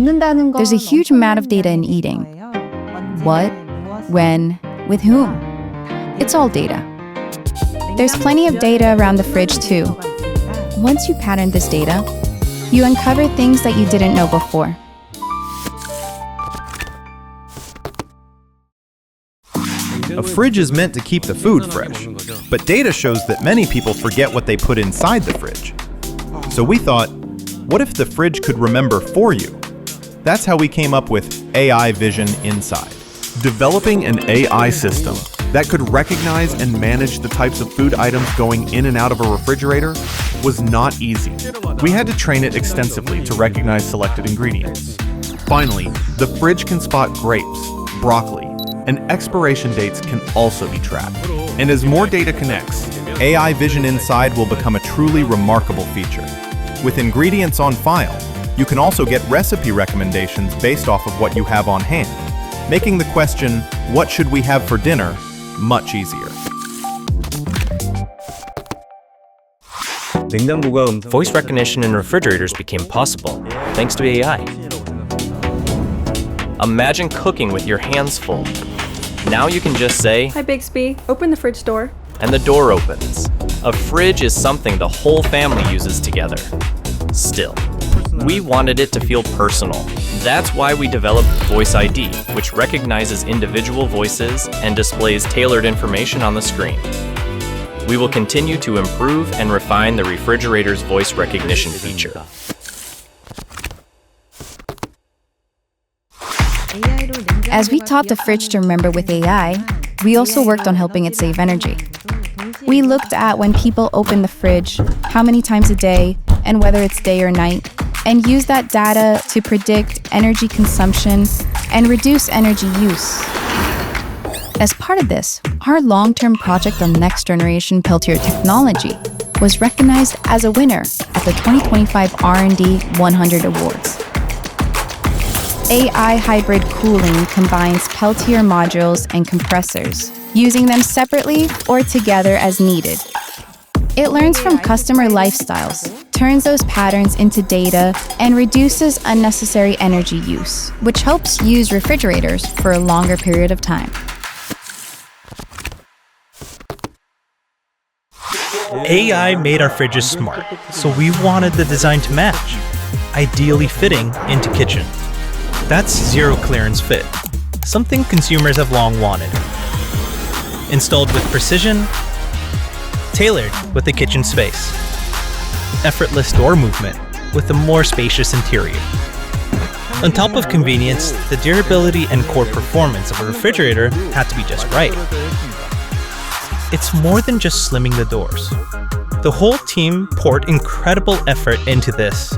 There's a huge amount of data in eating. What, when, with whom? It's all data. There's plenty of data around the fridge too. Once you pattern this data, you uncover things that you didn't know before. A fridge is meant to keep the food fresh, but data shows that many people forget what they put inside the fridge. So we thought, what if the fridge could remember for you? That's how we came up with AI Vision Inside. Developing an AI system that could recognize and manage the types of food items going in and out of a refrigerator was not easy. We had to train it extensively to recognize selected ingredients. Finally, the fridge can spot grapes, broccoli, and expiration dates can also be tracked. And as more data connects, AI Vision Inside will become a truly remarkable feature. With ingredients on file, you can also get recipe recommendations based off of what you have on hand, making the question, what should we have for dinner, much easier. Voice recognition in refrigerators became possible thanks to AI. Imagine cooking with your hands full. Now you can just say, "Hi Bixby, open the fridge door." And the door opens. A fridge is something the whole family uses together. Still, we wanted it to feel personal. That's why we developed Voice ID, which recognizes individual voices and displays tailored information on the screen. We will continue to improve and refine the refrigerator's voice recognition feature. As we taught the fridge to remember with AI, we also worked on helping it save energy. We looked at when people open the fridge, how many times a day, and whether it's day or night, and used that data to predict energy consumption and reduce energy use. As part of this, our long-term project on next-generation Peltier technology was recognized as a winner at the 2025 R&D 100 Awards. AI hybrid cooling combines Peltier modules and compressors, using them separately or together as needed. It learns from customer lifestyles, turns those patterns into data, and reduces unnecessary energy use, which helps use refrigerators for a longer period of time. AI made our fridges smart, so we wanted the design to match, ideally fitting into kitchen. That's zero clearance fit, something consumers have long wanted. Installed with precision, tailored with the kitchen space. Effortless door movement with a more spacious interior. On top of convenience, the durability and core performance of a refrigerator had to be just right. It's more than just slimming the doors. The whole team poured incredible effort into this,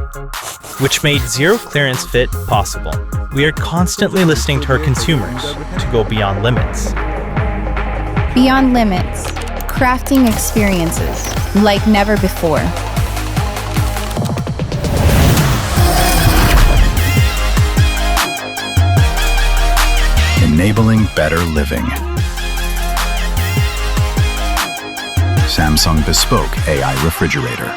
which made zero clearance fit possible. We are constantly listening to our consumers to go beyond limits. Beyond limits, crafting experiences like never before. Enabling better living. Samsung Bespoke AI Refrigerator.